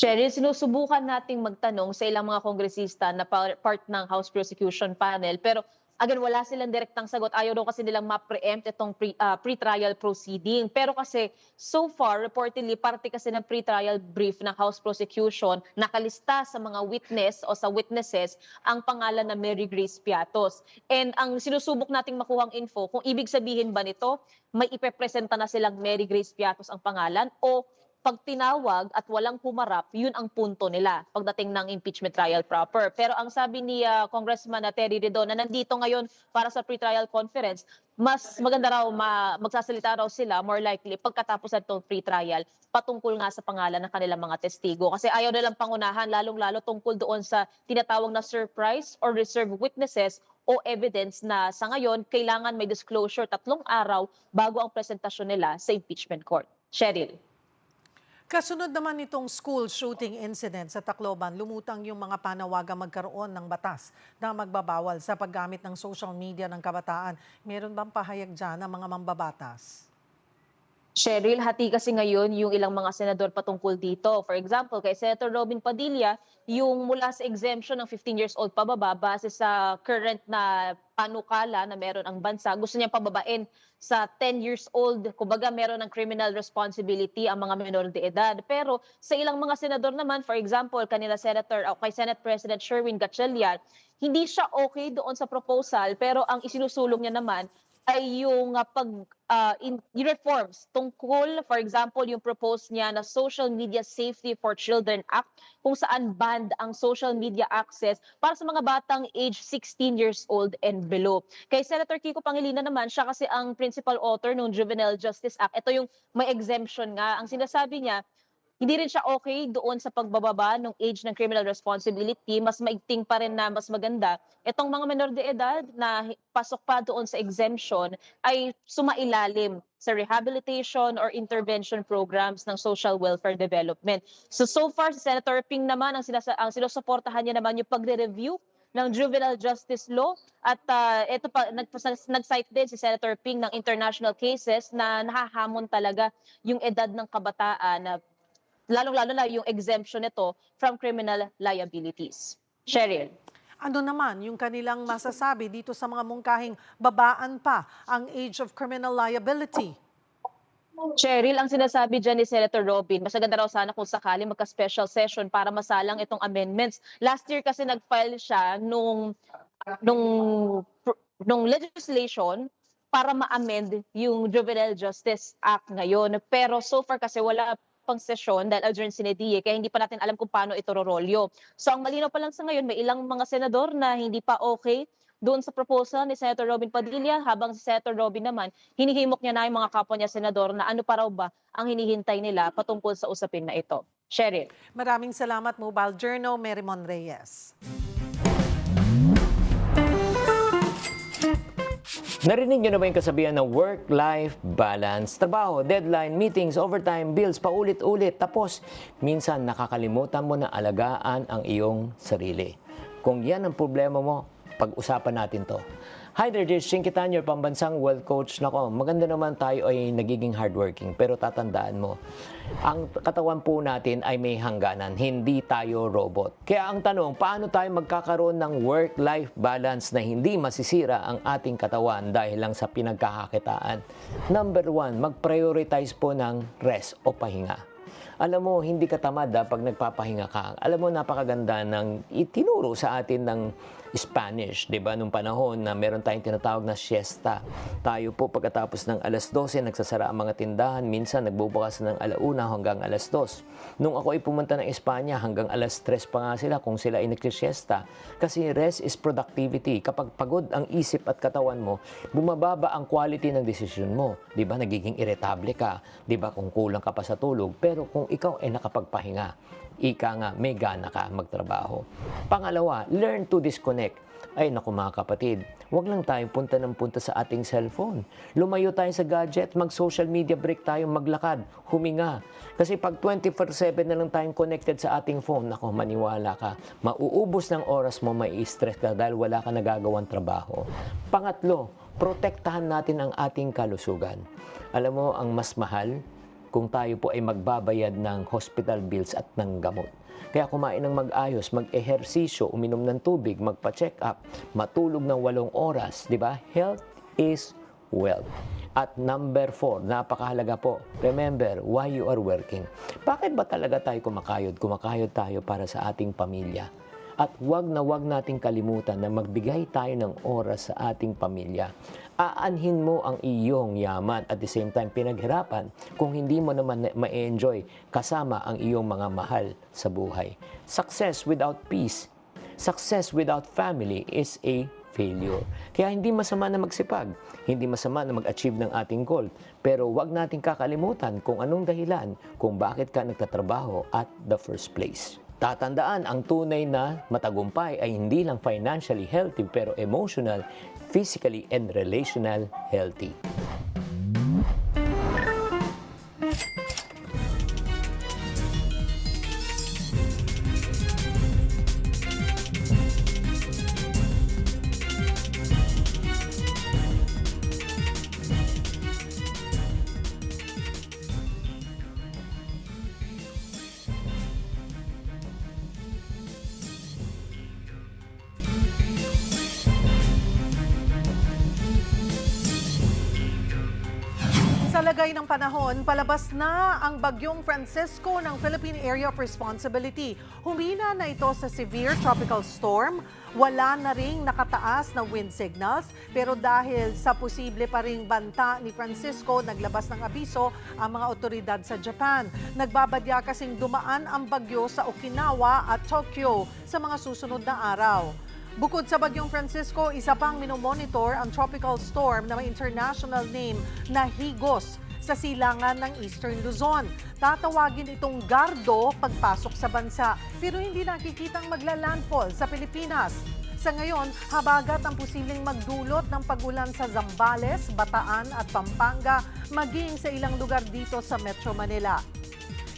Cheryl, sinusubukan nating magtanong sa ilang mga kongresista na part ng House Prosecution Panel pero again, wala silang direktang sagot. Ayaw daw kasi nilang ma-preempt itong pre-trial proceeding. Pero kasi, so far, reportedly, parte kasi ng pre-trial brief ng House Prosecution, nakalista sa mga witness o sa witnesses ang pangalan na Mary Grace Piatos. And ang sinusubok nating makuhang info, kung ibig sabihin ba nito, may ipepresenta na silang Mary Grace Piatos ang pangalan o pag tinawag at walang humarap, yun ang punto nila pagdating ng impeachment trial proper. Pero ang sabi ni Congressman Terry Redon na nandito ngayon para sa pre-trial conference, mas maganda raw magsasalita raw sila more likely pagkatapos ng pre-trial patungkol nga sa pangalan ng kanilang mga testigo. Kasi ayaw nilang pangunahan lalong-lalo tungkol doon sa tinatawag na surprise or reserve witnesses o evidence na sa ngayon kailangan may disclosure 3 araw bago ang presentasyon nila sa impeachment court. Cheryl. Kasunod naman itong school shooting incident sa Tacloban, lumutang yung mga panawagang magkaroon ng batas na magbabawal sa paggamit ng social media ng kabataan. Meron bang pahayag dyan ng mga mambabatas? Cheryl, hati kasi ngayon yung ilang mga senador patungkol dito. For example, kay Senator Robin Padilla, yung mula sa exemption ng 15 years old pababa base sa current na panukala na meron ang bansa, gusto niya pababain sa 10 years old. Kumbaga meron ng criminal responsibility ang mga menor de edad. Pero sa ilang mga senador naman, for example, kanila Senator o kay Senate President Sherwin Gatchalian, hindi siya okay doon sa proposal pero ang isinusulong niya naman ay yung reforms tungkol, for example, yung propose niya na Social Media Safety for Children Act, kung saan banned ang social media access para sa mga batang age 16 years old and below. Kay Senator Kiko Pangilinan naman, siya kasi ang principal author ng Juvenile Justice Act. Ito yung may exemption nga. Ang sinasabi niya, hindi rin siya okay doon sa pagbababa ng age ng criminal responsibility. Mas maigting pa rin na mas maganda. Itong mga menor de edad na pasok pa doon sa exemption ay sumailalim sa rehabilitation or intervention programs ng social welfare development. So far, si Senator Ping naman, ang sinusuportahan niya naman yung pagre-review ng juvenile justice law at ito pa nag-cite din si Senator Ping ng international cases na nahahamon talaga yung edad ng kabataan na lalong-lalo na yung exemption nito from criminal liabilities. Cheryl. Ano naman yung kanilang masasabi dito sa mga mungkahing babaan pa ang age of criminal liability? Cheryl, ang sinasabi dyan ni Senator Robin, mas maganda raw sana kung sakali magka-special session para masalang itong amendments. Last year kasi nag-file siya nung legislation para ma-amend yung Juvenile Justice Act ngayon. Pero so far kasi wala pang sesyon dahil adjourned sine die, kaya hindi pa natin alam kung paano ito rorolyo. So ang malinaw pa lang sa ngayon, may ilang mga senador na hindi pa okay doon sa proposal ni Senator Robin Padilla, habang si Senator Robin naman, hinihimok niya na yung mga kapwa niya senador na ano pa raw ba ang hinihintay nila patungkol sa usapin na ito. Cheryl. Maraming salamat, Mobile Journal, Merimon Reyes. Narinig nyo na ba yung kasabihan ng work-life balance? Trabaho, deadline, meetings, overtime, bills, paulit-ulit. Tapos, minsan nakakalimutan mo na alagaan ang iyong sarili. Kung yan ang problema mo, pag-usapan natin to. Hi there, this is Shinky Tan, your pambansang wealth coach. Nako, maganda naman tayo ay nagiging hardworking. Pero tatandaan mo, ang katawan po natin ay may hangganan. Hindi tayo robot. Kaya ang tanong, paano tayo magkakaroon ng work-life balance na hindi masisira ang ating katawan dahil lang sa pinagkakakitaan? Number 1, mag-prioritize po ng rest o pahinga. Alam mo, hindi ka tamad pag nagpapahinga ka. Alam mo, napakaganda ng itinuro sa atin ng Spanish, di ba? Nung panahon na meron tayong tinatawag na siesta. Tayo po pagkatapos ng alas 12, nagsasara ang mga tindahan. Minsan, nagbubukas ng alauna hanggang alas 2. Nung ako ay pumunta ng Espanya, hanggang alas 3 pa nga sila kung sila ay nagsiesta. Kasi rest is productivity. Kapag pagod ang isip at katawan mo, bumababa ang quality ng desisyon mo. Di ba? Nagiging irritable ka. Di ba? Kung kulang ka pa sa tulog. Pero kung ikaw ay nakapagpahinga, ika nga, may gana ka magtrabaho. Pangalawa, learn to disconnect. Ay naku mga kapatid, huwag lang tayong punta ng punta sa ating cellphone. Lumayo tayo sa gadget, mag-social media break tayo, maglakad, huminga. Kasi pag 24/7 na lang tayong connected sa ating phone, naku, maniwala ka, mauubos ng oras mo, may stress ka dahil wala ka nagagawang trabaho. Pangatlo, protektahan natin ang ating kalusugan. Alam mo, ang mas mahal, kung tayo po ay magbabayad ng hospital bills at ng gamot. Kaya kumain ng mag-ayos, mag-ehersisyo, uminom ng tubig, magpa-check up, matulog ng 8 oras, di ba? Health is wealth. At number 4, napakahalaga po, remember why you are working. Bakit ba talaga tayo kumakayod? Kumakayod tayo para sa ating pamilya. At wag nating kalimutan na magbigay tayo ng oras sa ating pamilya. Aanhin mo ang iyong yaman at the same time pinaghirapan kung hindi mo naman ma-enjoy kasama ang iyong mga mahal sa buhay. Success without peace, success without family is a failure. Kaya hindi masama na magsipag, hindi masama na mag-achieve ng ating goal, pero wag nating kakalimutan kung anong dahilan kung bakit ka nagtatrabaho at the first place. Tatandaan, ang tunay na matagumpay ay hindi lang financially healthy pero emotional, physically, and relational healthy. Sa lagay ng panahon, palabas na ang bagyong Francisco ng Philippine Area of Responsibility. Humina na ito sa severe tropical storm. Wala na ring nakataas na wind signals, pero dahil sa posible pa ring banta ni Francisco, naglabas ng abiso ang mga otoridad sa Japan. Nagbabadya kasing dumaan ang bagyo sa Okinawa at Tokyo sa mga susunod na araw. Bukod sa bagyong Francisco, isa pang minomonitor ang tropical storm na may international name na Higos sa silangan ng Eastern Luzon. Tatawagin itong Gardo pagpasok sa bansa, pero hindi nakikitang magla-landfall sa Pilipinas. Sa ngayon, habagat ang posibleng magdulot ng pagulan sa Zambales, Bataan at Pampanga, maging sa ilang lugar dito sa Metro Manila.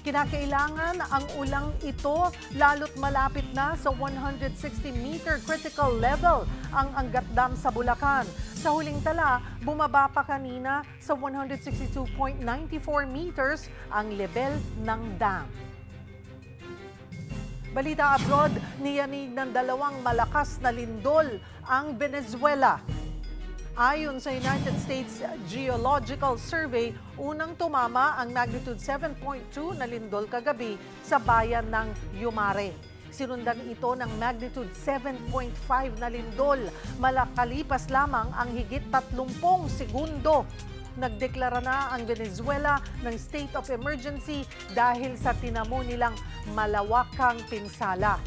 Kinakailangan ang ulang ito lalo't malapit na sa 160-meter critical level ang Angat Dam sa Bulacan. Sa huling tala, bumaba pa kanina sa 162.94 meters ang level ng dam. Balita abroad, niyanig ng 2 malakas na lindol ang Venezuela. Ayon sa United States Geological Survey, unang tumama ang magnitude 7.2 na lindol kagabi sa bayan ng Yumare. Sinundan ito ng magnitude 7.5 na lindol. Malakalipas lamang ang higit 30 segundo. Nagdeklara na ang Venezuela ng state of emergency dahil sa tinamo nilang malawakang pinsala.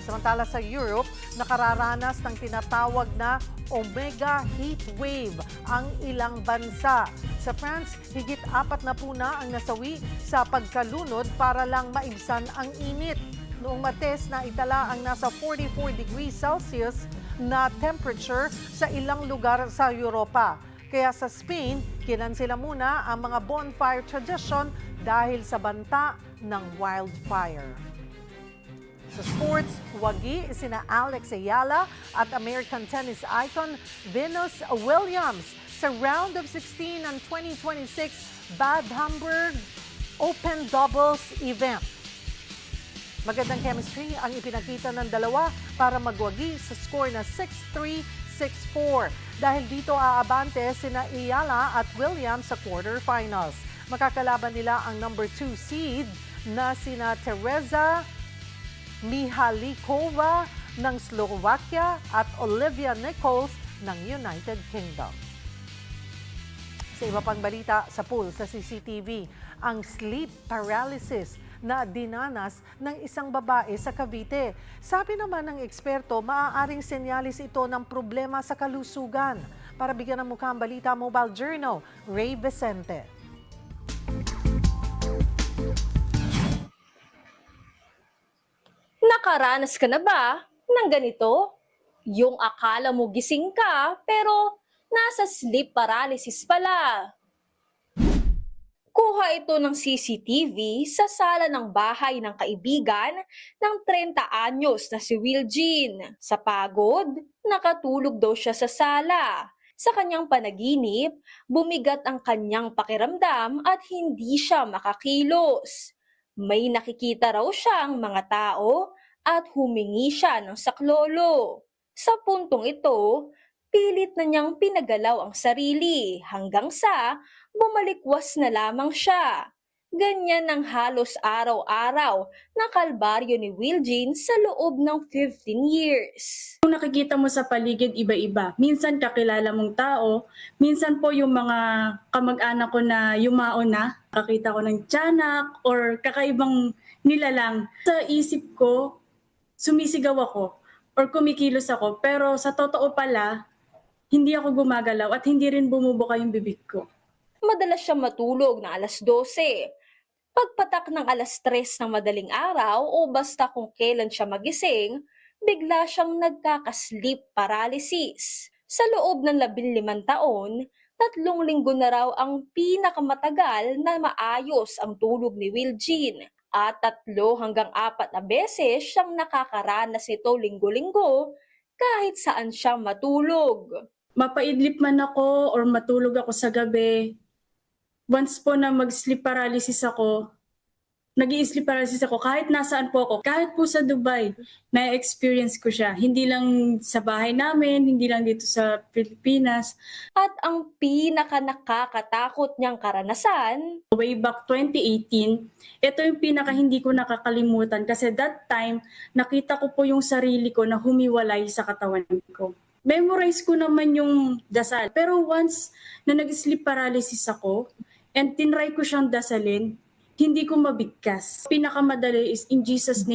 Samantala sa Europe, nakararanas ng tinatawag na Omega heat wave ang ilang bansa. Sa France, higit 40 na ang nasawi sa pagkalunod para lang maibsan ang init. Noong Martes na itala ang nasa 44 degrees Celsius na temperature sa ilang lugar sa Europa. Kaya sa Spain, kinansela muna ang mga bonfire tradition dahil sa banta ng wildfire. Sa sports, wagi sina Alex Ayala at American tennis icon Venus Williams sa round of 16 ng 2026 Bad Hamburg Open Doubles event. Magandang chemistry ang ipinakita ng dalawa para magwagi sa score na 6-3, 6-4. Dahil dito aabante sina Ayala at Williams sa quarterfinals. Makakalaban nila ang number 2 seed na sina Teresa Mihalikova ng Slovakia at Olivia Nichols ng United Kingdom. Sa iba pang balita sa pool sa CCTV, ang sleep paralysis na dinanas ng isang babae sa Cavite. Sabi naman ng eksperto, maaaring senyalis ito ng problema sa kalusugan. Para bigyan ng mukha ang balita, Mobile Journal, Ray Vicente. Nakaranas ka na ba ng ganito? Yung akala mo gising ka pero nasa sleep paralysis pala. Kuha ito ng CCTV sa sala ng bahay ng kaibigan ng 30 anyos na si Will Jean. Sa pagod, nakatulog daw siya sa sala. Sa kanyang panaginip, bumigat ang kanyang pakiramdam at hindi siya makakilos. May nakikita raw siyang mga tao at humingi siya ng saklolo. Sa puntong ito, pilit na niyang pinagalaw ang sarili hanggang sa bumalikwas na lamang siya. Ganyan ang halos araw-araw na kalbaryo ni Will Jean sa loob ng 15 years. Kung nakikita mo sa paligid, iba-iba. Minsan kakilala mong tao, minsan po yung mga kamag-anak ko na yumao na, kakita ko ng tiyanak or kakaibang nilalang. Sa isip ko, sumisigaw ako or kumikilos ako, pero sa totoo pala, hindi ako gumagalaw at hindi rin bumubuka yung bibig ko. Madalas siyang matulog na alas 12. Pagpatak ng alas 3 ng madaling araw o basta kung kailan siya magising, bigla siyang nagkaka-sleep paralysis. Sa loob ng 15 taon, 3 linggo na raw ang pinakamatagal na maayos ang tulog ni Will Jean. At 3 hanggang 4 na beses siyang nakakaranas nito linggo-linggo kahit saan siya matulog. Mapaidlip man ako or matulog ako sa gabi, once po na mag-sleep paralysis ako, Nag-i-sleep paralysis ako kahit nasaan po ako. Kahit po sa Dubai, na-experience ko siya. Hindi lang sa bahay namin, hindi lang dito sa Pilipinas. At ang pinaka nakakatakot niyang karanasan, Way back 2018, ito yung pinaka hindi ko nakakalimutan kasi that time, nakita ko po yung sarili ko na humiwalay sa katawan ko. Memorize ko naman yung dasal. Pero once na nag-sleep paralysis ako and tinry ko siyang dasalin, hindi ko mabigkas. Pinakamadali is in Jesus'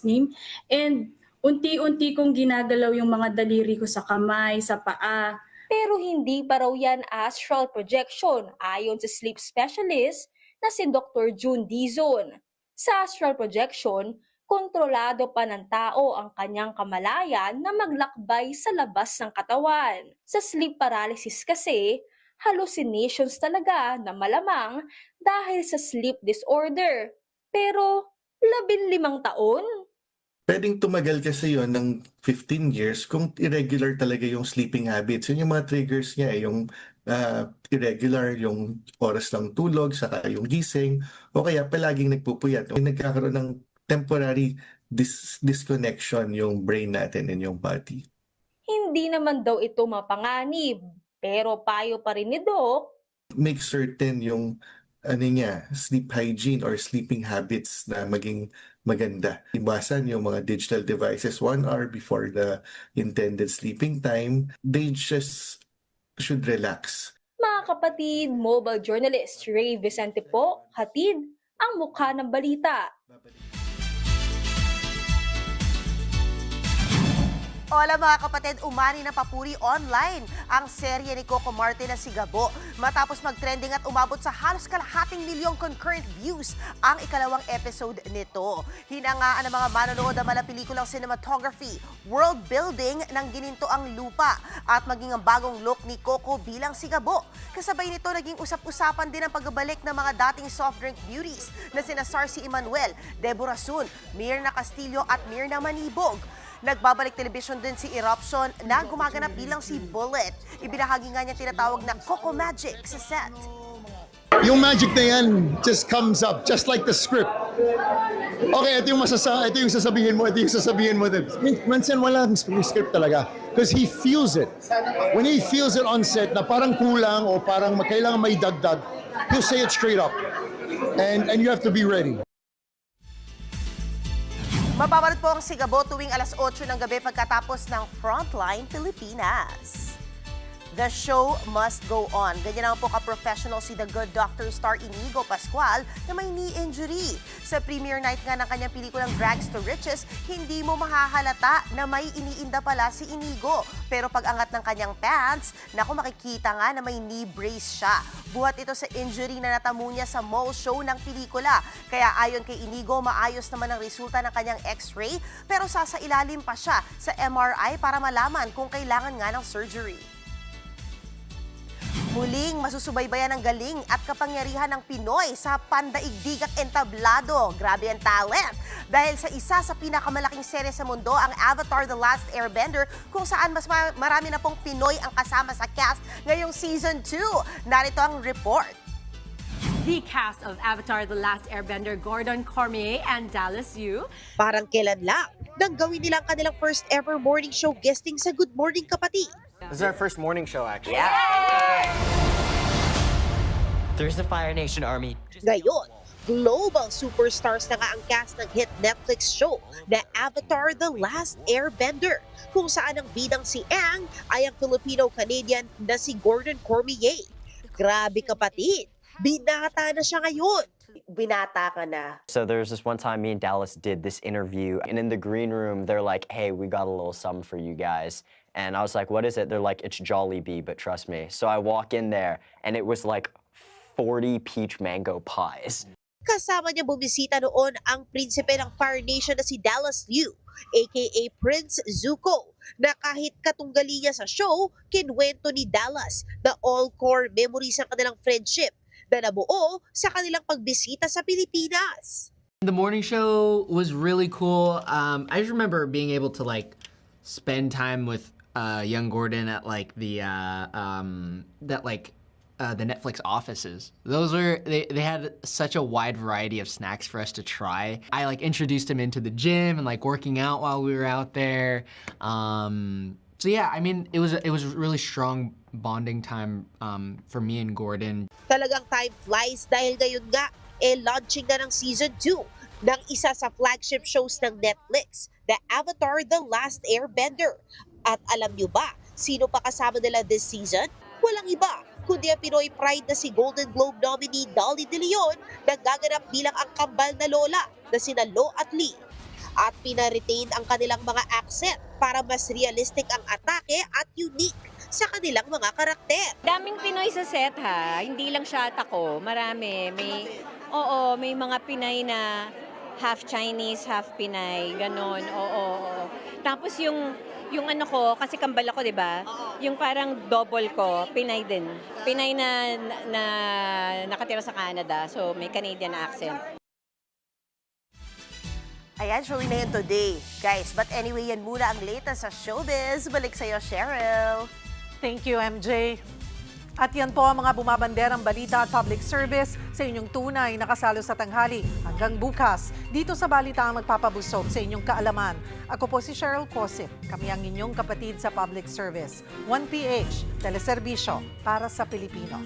name. And unti-unti kong ginagalaw yung mga daliri ko sa kamay, sa paa. pero hindi pa raw yan astral projection ayon sa sleep specialist na si Dr. June Dizon. Sa astral projection, kontrolado pa ng tao ang kanyang kamalayan na maglakbay sa labas ng katawan. Sa sleep paralysis kasi, hallucinations talaga na malamang dahil sa sleep disorder. Pero 15 taon? Pwedeng tumagal kasi yon ng 15 years kung irregular talaga yung sleeping habits. Yun yung mga triggers niya, yung irregular, yung oras ng tulog, saka yung gising, o kaya palaging nagpupuyat. Nagkakaroon ng temporary disconnection yung brain natin and yung body. Hindi naman daw ito mapanganib. Pero payo pa rin ni Doc, Make certain yung sleep hygiene or sleeping habits na maging maganda. Iwasan yung mga digital devices 1 hour before the intended sleeping time. They just should relax. mga kapatid, mobile journalist Ray Vicente po, hatid ang mukha ng balita. Hola mga kapatid, umani na papuri online ang serye ni Coco Martin na si Gabo matapos mag-trending at umabot sa halos kalahating milyong concurrent views ang ikalawang episode nito. Hinangaan ng mga manonood ang malapelikulang cinematography, world building ng Gininto ang Lupa at maging ang bagong look ni Coco bilang si Gabo. Kasabay nito naging usap-usapan din ang pagbabalik ng mga dating soft drink beauties na sina Sarcy Emanuel, Deborah Sun, Mirna Castillo at Mirna Manibog. Nagbabalik television din si Eruption na gumaganap bilang si Bullet. Ibinahagi nga niya tinatawag na Coco Magic sa set. Yung magic na yan just comes up, just like the script. Okay, ito yung sasabihin mo, ito yung sasabihin mo. Minsan walang script talaga. Because he feels it. When he feels it on set na parang kulang o parang kailangan may dagdag, he'll say it straight up. And you have to be ready. Mapapanood po ang si Gabo tuwing alas 8 ng gabi pagkatapos ng Frontline Pilipinas. The show must go on. Ganyan naman po ka-professional si The Good Doctor star Inigo Pascual na may knee injury. Sa premiere night nga ng kanyang pelikulang Rags to Riches, hindi mo mahahalata na may iniinda pala si Inigo. Pero pag angat ng kanyang pants, naku makikita nga na may knee brace siya. Buhat ito sa injury na natamo niya sa mall show ng pelikula. Kaya ayon kay Inigo, maayos naman ang resulta ng kanyang x-ray pero sasailalim pa siya sa MRI para malaman kung kailangan nga ng surgery. Muling masusubaybayan ang galing at kapangyarihan ng Pinoy sa pandaigdig at entablado. Grabe ang talent! Dahil sa isa sa pinakamalaking serye sa mundo, ang Avatar The Last Airbender, kung saan mas marami na pong Pinoy ang kasama sa cast ngayong Season 2. Narito ang report. The cast of Avatar The Last Airbender, Gordon Cormier and Dallas Yu. Parang kailan lang nang gawin nilang kanilang first ever morning show guesting sa Good Morning Kapatid. This is our first morning show, actually. Yeah! There's the Fire Nation Army. Ngayon, global superstars na nga ang cast ng hit Netflix show na Avatar The Last Airbender, kung saan ang bidang si Aang ay ang Filipino-Canadian na si Gordon Cormier. Grabe kapatid, binata na siya ngayon. Binata ka na. So there's this one time me and Dallas did this interview, and in the green room, they're like, hey, we got a little something for you guys. And I was like, what is it? They're like, it's Jollibee, but trust me. So I walk in there, and it was like 40 peach mango pies. Kasama niya bumisita noon ang prinsipe ng Fire Nation na si Dallas Liu, aka Prince Zuko, na kahit katunggali niya sa show, kinwento ni Dallas the all-core memories ng kanilang friendship na nabuo sa kanilang pagbisita sa Pilipinas. The morning show was really cool. I just remember being able to spend time with young Gordon at the that the Netflix offices. Those were they had such a wide variety of snacks for us to try. I like introduced him into the gym and like working out while we were out there. So yeah, I mean, it was a really strong bonding time for me and Gordon. Talagang time flies dahil ngayon nga, launching na ng Season 2 ng isa sa flagship shows ng Netflix, The Avatar The Last Airbender. At alam niyo ba, sino pa kasama nila this season? Walang iba, kundi ang Pinoy Pride na si Golden Globe nominee Dolly De Leon na gaganap bilang ang kambal na lola na sina Lo at Lee. At pina-retain ang kanilang mga accent para mas realistic ang atake at unique sa kanilang mga karakter. Daming Pinoy sa set ha, hindi lang siya at ako, marami. May mga Pinay na half Chinese, half Pinay, ganon. Oo. Tapos yung ano ko, kasi kambal ako, di ba? Yung parang double ko, Pinay din. Pinay na nakatira sa Canada, so may Canadian accent. Ayan, showing na yun today, guys. But anyway, yan muna ang latest sa showbiz. Balik sa'yo, Cheryl. Thank you, MJ. At yan po ang mga bumabanderang balita at public service sa inyong tunay na kasalo sa tanghali. Hanggang bukas, dito sa Balita ang magpapabusog sa inyong kaalaman. Ako po si Cheryl Cosip. Kami ang inyong kapatid sa public service. 1PH, teleserbisyo para sa Pilipino.